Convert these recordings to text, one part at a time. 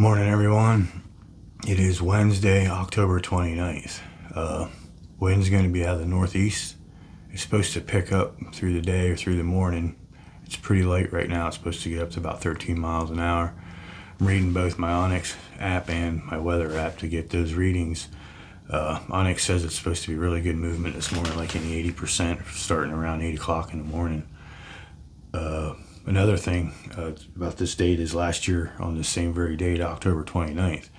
Morning, everyone. It is Wednesday, October 29th. Wind's going to be out of the northeast. It's supposed to pick up through the day or through the morning. It's pretty light right now. It's supposed to get up to about 13 miles an hour. I'm reading both my Onyx app and my weather app to get those readings. Onyx says it's supposed to be really good movement this morning, like in the 80%, starting around 8 o'clock in the morning. Another thing about this date is last year on the same very date, October 29th,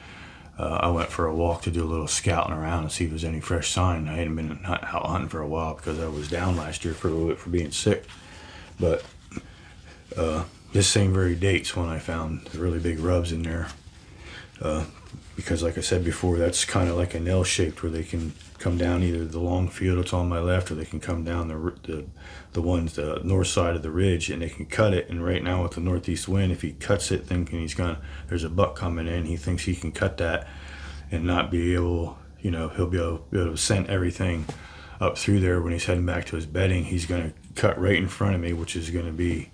I went for a walk to do a little scouting around and see if there's any fresh sign. I hadn't been out hunting for a while because I was down last year for a little bit for being sick. But this same very date's when I found the really big rubs in there. Because like I said before, that's kind of like an L shaped where they can come down either the long field that's on my left, or they can come down the north side of the ridge, and they can cut it. And right now with the northeast wind, if he cuts it thinking there's a buck coming in, he thinks he can cut that and not be able, he'll be able to scent everything up through there. When he's heading back to his bedding, he's going to cut right in front of me, which is going to be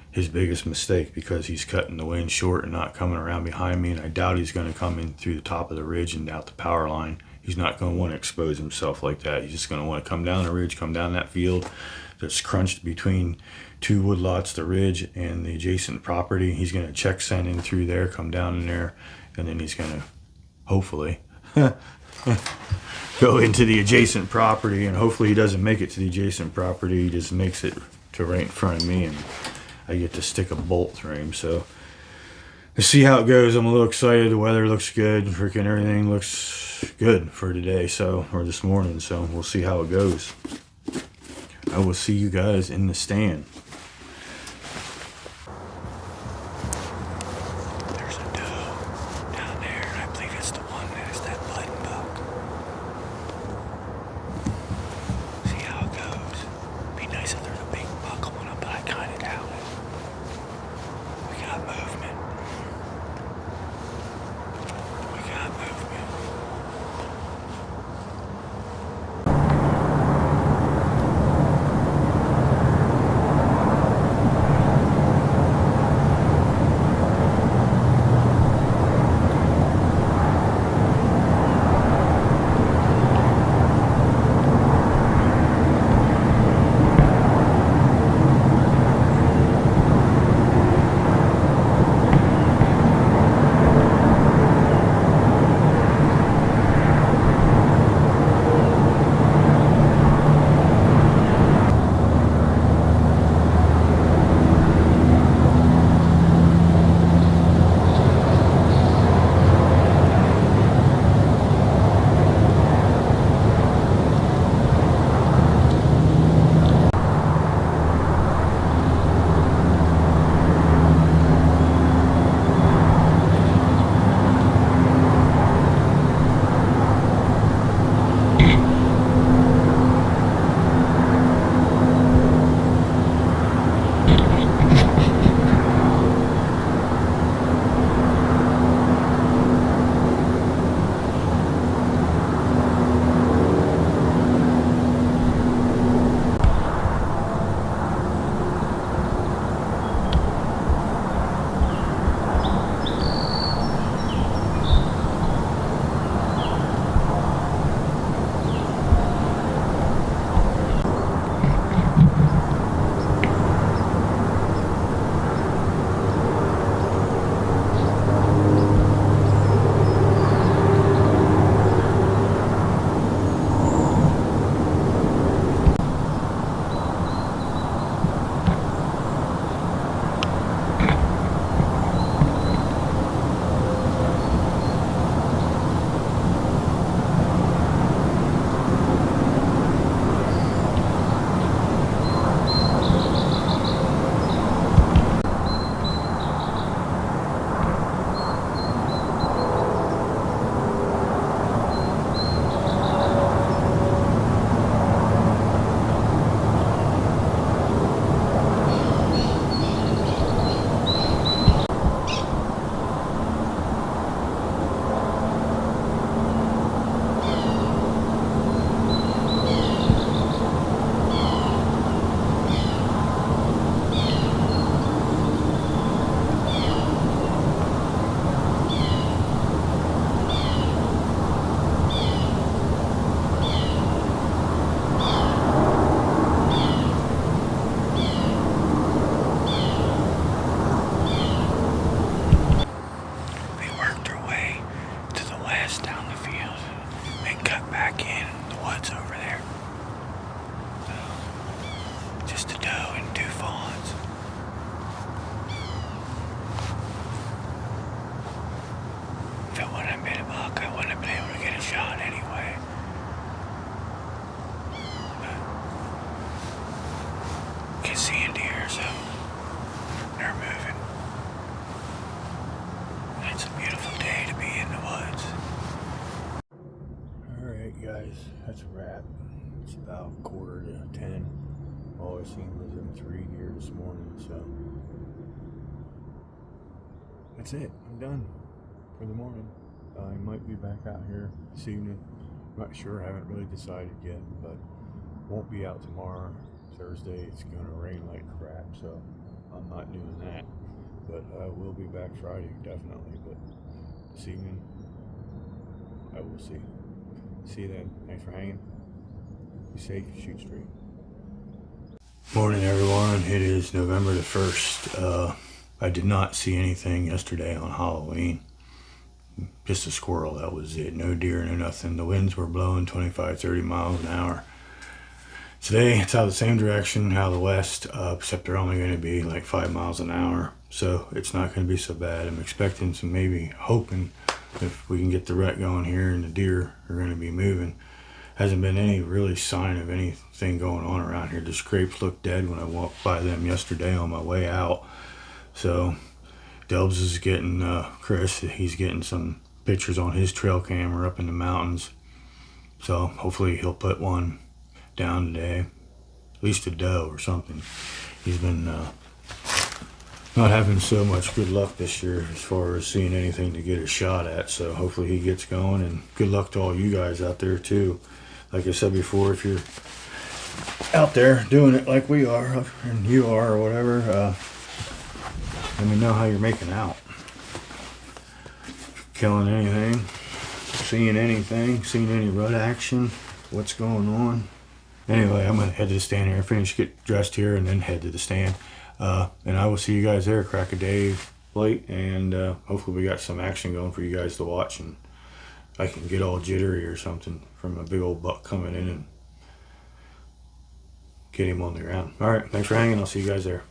his biggest mistake, because he's cutting the wind short and not coming around behind me. And I doubt he's going to come in through the top of the ridge and out the power line. He's not going to want to expose himself like that. He's just going to want to come down the ridge, come down that field that's crunched between two woodlots, the ridge and the adjacent property. He's going to check scent in through there, come down in there, and then he's going to hopefully go into the adjacent property. And hopefully he doesn't make it to the adjacent property. He just makes it to right in front of me, and I get to stick a bolt through him. So to see how it goes, I'm a little excited. The weather looks good. Freaking everything looks good for today, or this morning. So we'll see how it goes. I will see you guys in the stand. There's a doe down there, and I believe it's the one that is that blood buck. See how it goes. Be nice if there's a big buck coming up, but I kind of doubt it. We got movement. We got movement. that's a wrap. It's about 9:45. All I seen was them 3 here this morning, so that's it. I'm done for the morning. I might be back out here this evening. Not sure, I haven't really decided yet, but won't be out tomorrow. Thursday it's gonna rain like crap, so I'm not doing that. But I will be back Friday, definitely. But this evening, I will see. See you then. Thanks for hanging. Be safe, shoot straight. Morning, everyone. It is November the 1st. I did not see anything yesterday on Halloween. Just a squirrel, that was it. No deer, no nothing. The winds were blowing 25, 30 miles an hour. Today, it's out the same direction, out of the west, except they're only going to be like 5 miles an hour. So it's not going to be so bad. I'm expecting some, maybe hoping if we can get the rut going here and the deer are going to be moving. Hasn't been any really sign of anything going on around here. The scrapes look dead when I walked by them yesterday on my way out. So Delbs is getting, Chris, he's getting some pictures on his trail camera up in the mountains. So hopefully he'll put one down today, at least a doe or something. He's been not having so much good luck this year as far as seeing anything to get a shot at. So hopefully he gets going, and good luck to all you guys out there too. Like I said before, if you're out there doing it like we are, and you are, or whatever, let me know how you're making out. Killing anything, seeing anything, seeing any rut action, what's going on. Anyway, I'm going to head to the stand here, finish, get dressed here, and then head to the stand. And I will see you guys there, crack a day late, and hopefully we got some action going for you guys to watch, and I can get all jittery or something from a big old buck coming in and get him on the ground. All right, thanks for hanging. I'll see you guys there.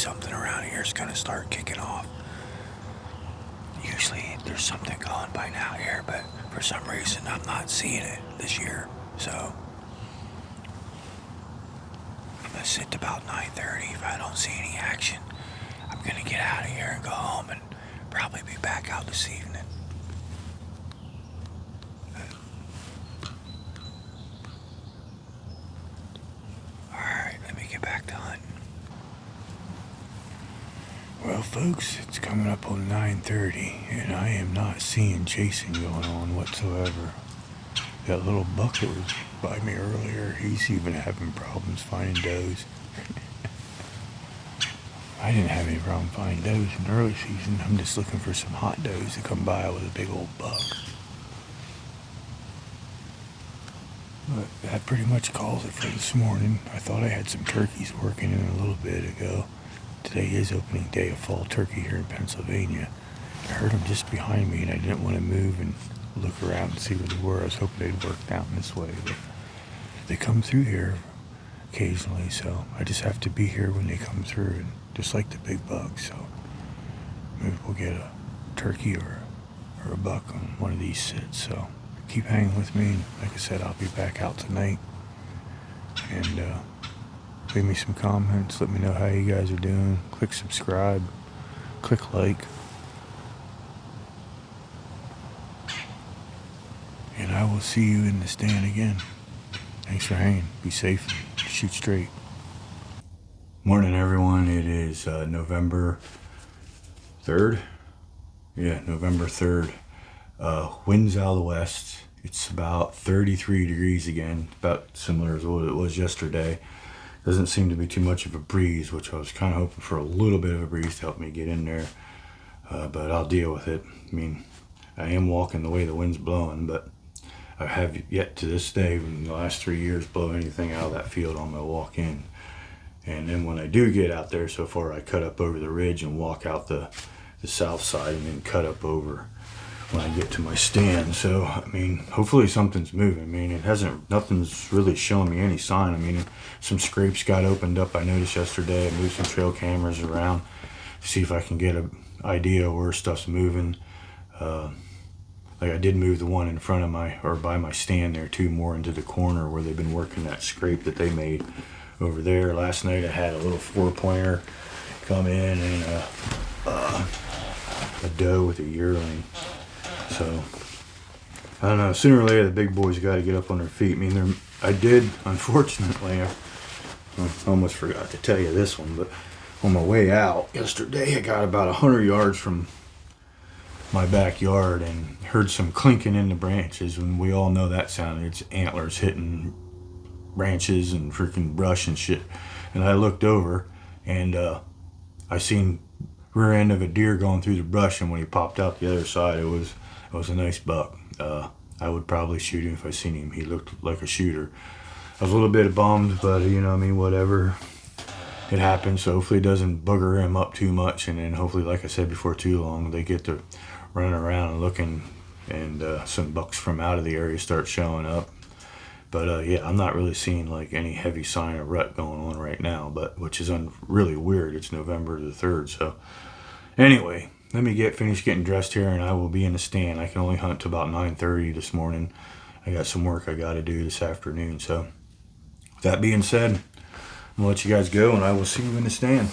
something around here is going to start kicking off. Usually there's something going by now here, but for some reason I'm not seeing it this year. So I'm going to sit to about 9:30. If I don't see any action, I'm going to get out of here and go home and probably be back out this evening. Alright, let me get back to hunting. Well, folks, it's coming up on 9:30, and I am not seeing chasing going on whatsoever. That little buck that was by me earlier, he's even having problems finding does. I didn't have any problem finding does in the early season. I'm just looking for some hot does to come by with a big old buck. But that pretty much calls it for this morning. I thought I had some turkeys working in a little bit ago. Today is opening day of fall turkey here in Pennsylvania. I heard them just behind me and I didn't want to move and look around and see where they were. I was hoping they'd work down this way, but they come through here occasionally, so I just have to be here when they come through, and just like the big bucks. So maybe we'll get a turkey or a buck on one of these sits. So keep hanging with me, and like I said, I'll be back out tonight. And leave me some comments, let me know how you guys are doing. Click subscribe, click like, and I will see you in the stand again. Thanks for hanging. Be safe. Shoot straight. Morning, everyone. It is November 3rd. Yeah, November 3rd. Winds out of the west. It's about 33 degrees again, about similar to what it was yesterday. Doesn't seem to be too much of a breeze, which I was kind of hoping for a little bit of a breeze to help me get in there. But I'll deal with it. I mean, I am walking the way the wind's blowing, but I have yet to this day, in the last 3 years, blow anything out of that field on my walk in. And then when I do get out there, so far I cut up over the ridge and walk out the south side and then cut up over when I get to my stand. So, I mean, hopefully something's moving. I mean, nothing's really showing me any sign. I mean, some scrapes got opened up, I noticed yesterday. I moved some trail cameras around to see if I can get an idea where stuff's moving. Like I did move the one in front of by my stand there too, more into the corner where they've been working that scrape that they made over there. Last night I had a little 4-pointer come in and a doe with a yearling. So I don't know, sooner or later the big boys got to get up on their feet. I mean, I did, unfortunately, I almost forgot to tell you this one, but on my way out yesterday I got about 100 yards from my backyard and heard some clinking in the branches, and we all know that sound. It's antlers hitting branches and freaking brush and shit. And I looked over and I seen rear end of a deer going through the brush, and when he popped out the other side, it was a nice buck. I would probably shoot him if I seen him. He looked like a shooter. I was a little bit bummed, but you know, I mean, whatever, it happens. So hopefully it doesn't booger him up too much, and then hopefully, like I said before too long, they get to running around and looking, and some bucks from out of the area start showing up. But yeah, I'm not really seeing like any heavy sign of rut going on right now, but which is really weird. It's November the 3rd. So anyway, let me finish getting dressed here, and I will be in the stand. I can only hunt till about 9:30 this morning. I got some work I got to do this afternoon. So with that being said, I'm gonna let you guys go, and I will see you in the stand.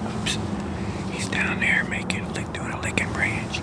Oops. He's down there doing a lick and branch.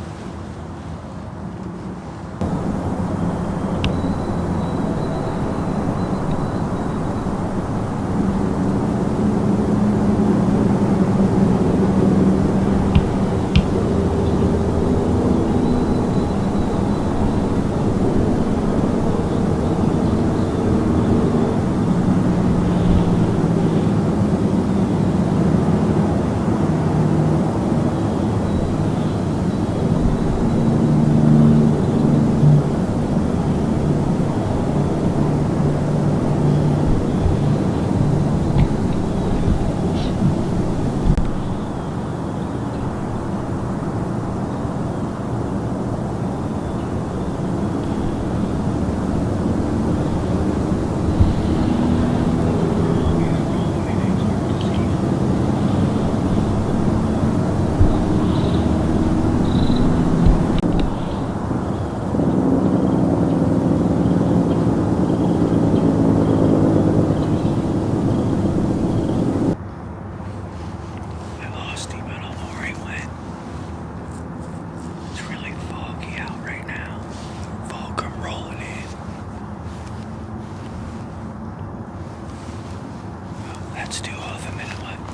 That's due off in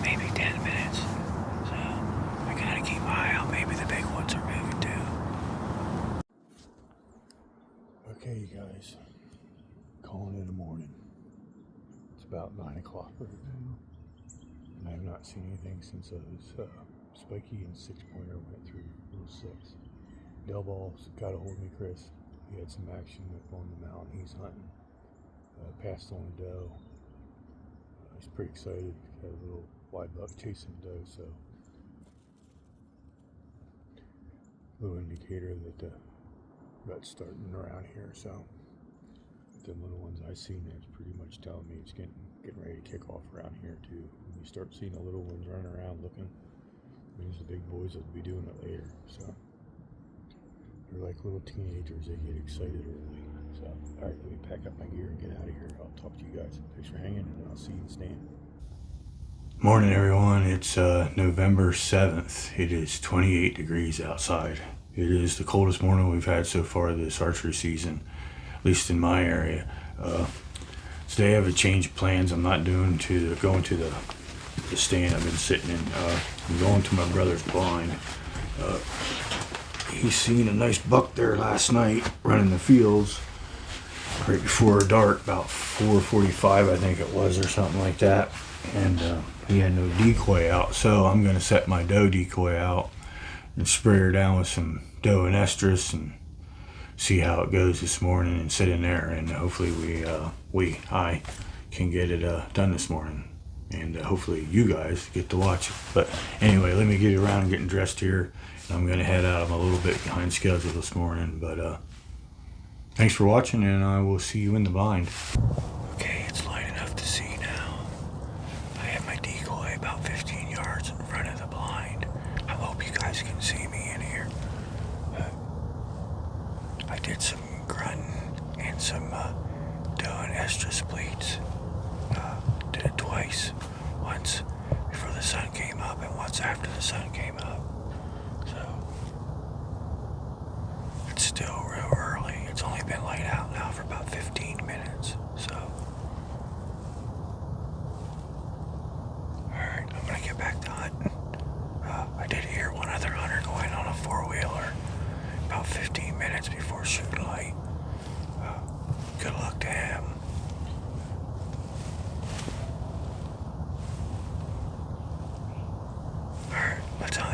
maybe 10 minutes. So I gotta keep my eye out. Maybe the big ones are moving too. Okay, you guys. Calling in the morning. It's about 9 o'clock right now. And I have not seen anything since those spiky and 6-pointer went through rule 6. Del Ball's got a hold of me, Chris. He had some action up on the mountain. He's hunting. Passed on a doe. He's pretty excited. Got a little white buck chasing a doe, so little indicator that the rut's starting around here. So the little ones I seen, it's pretty much telling me it's getting ready to kick off around here too. When you start seeing the little ones running around looking, means the big boys will be doing it later. So they're like little teenagers. They get excited early. So, all right, let me pack up my gear and get out of here. I'll talk to you guys. Thanks for hanging, and I'll see you in the stand. Morning, everyone. It's November 7th. It is 28 degrees outside. It is the coldest morning we've had so far this archery season, at least in my area. Today I have a change of plans. I'm not going to the stand I've been sitting in. I'm going to my brother's blind. He's seen a nice buck there last night running the fields right before dark, about 4:45 I think it was, or something like that. And he had no decoy out, so I'm going to set my doe decoy out and spray her down with some doe and estrus and see how it goes this morning and sit in there, and hopefully I can get it done this morning, and hopefully you guys get to watch it. But anyway, let me get around getting dressed here. I'm going to head out. I'm a little bit behind schedule this morning, but thanks for watching, and I will see you in the blind. Okay, it's light enough to see now. I have my decoy about 15 yards in front of the blind. I hope you guys can see me in here. I did some grunting and some doe and estrus bleeds. Did it twice. Once before the sun came up and once after the sun came up. So it's still real early. It's only been light out now for about 15 minutes. So alright, I'm gonna get back to hunting. I did hear one other hunter going on a 4-wheeler about 15 minutes before shooting light. Good luck to him. Alright, let's hunt.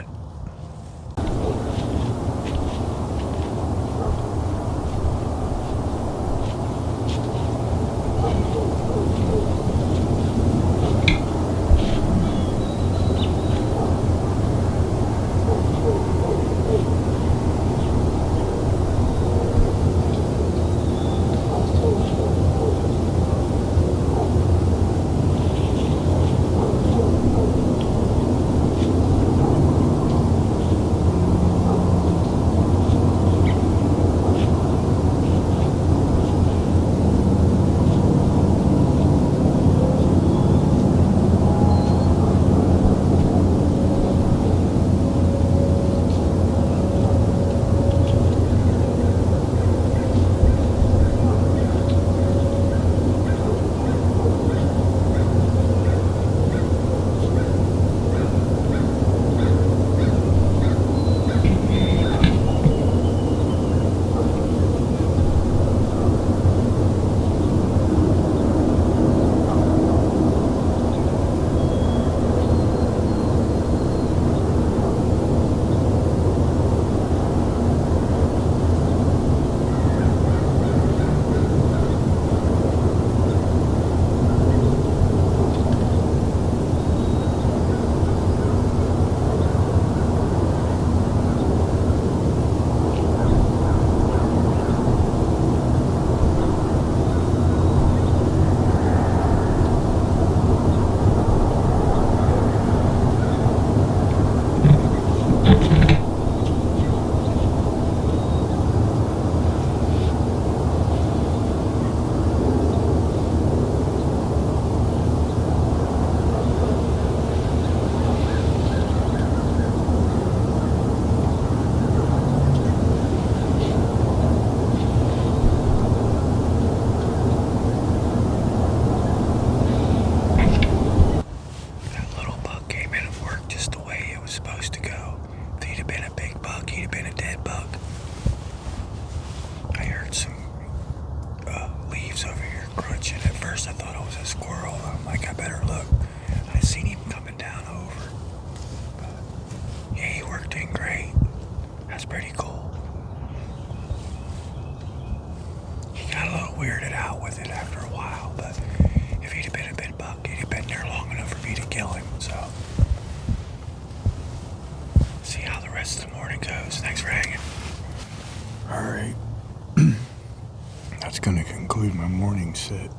that's it.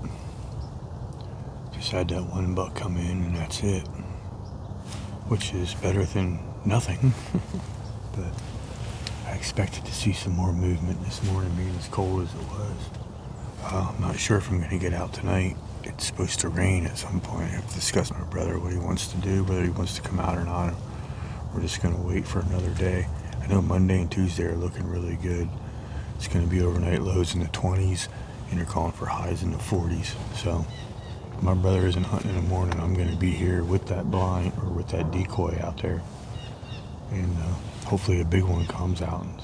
Just had that one buck come in and that's it, which is better than nothing. But I expected to see some more movement this morning, being as cold as it was. I'm not sure if I'm going to get out tonight. It's supposed to rain at some point. I have to discuss with my brother what he wants to do, whether he wants to come out or not. We're just going to wait for another day. I know Monday and Tuesday are looking really good. It's going to be overnight lows in the 20s, and they're calling for highs in the 40s. So my brother isn't hunting in the morning. I'm going to be here with that blind or with that decoy out there, and hopefully a big one comes out and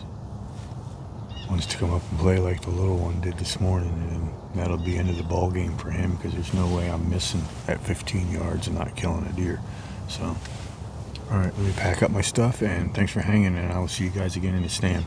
wants to come up and play like the little one did this morning, and that'll be end of the ball game for him, because there's no way I'm missing at 15 yards and not killing a deer. So all right, let me pack up my stuff, and thanks for hanging, and I will see you guys again in the stand.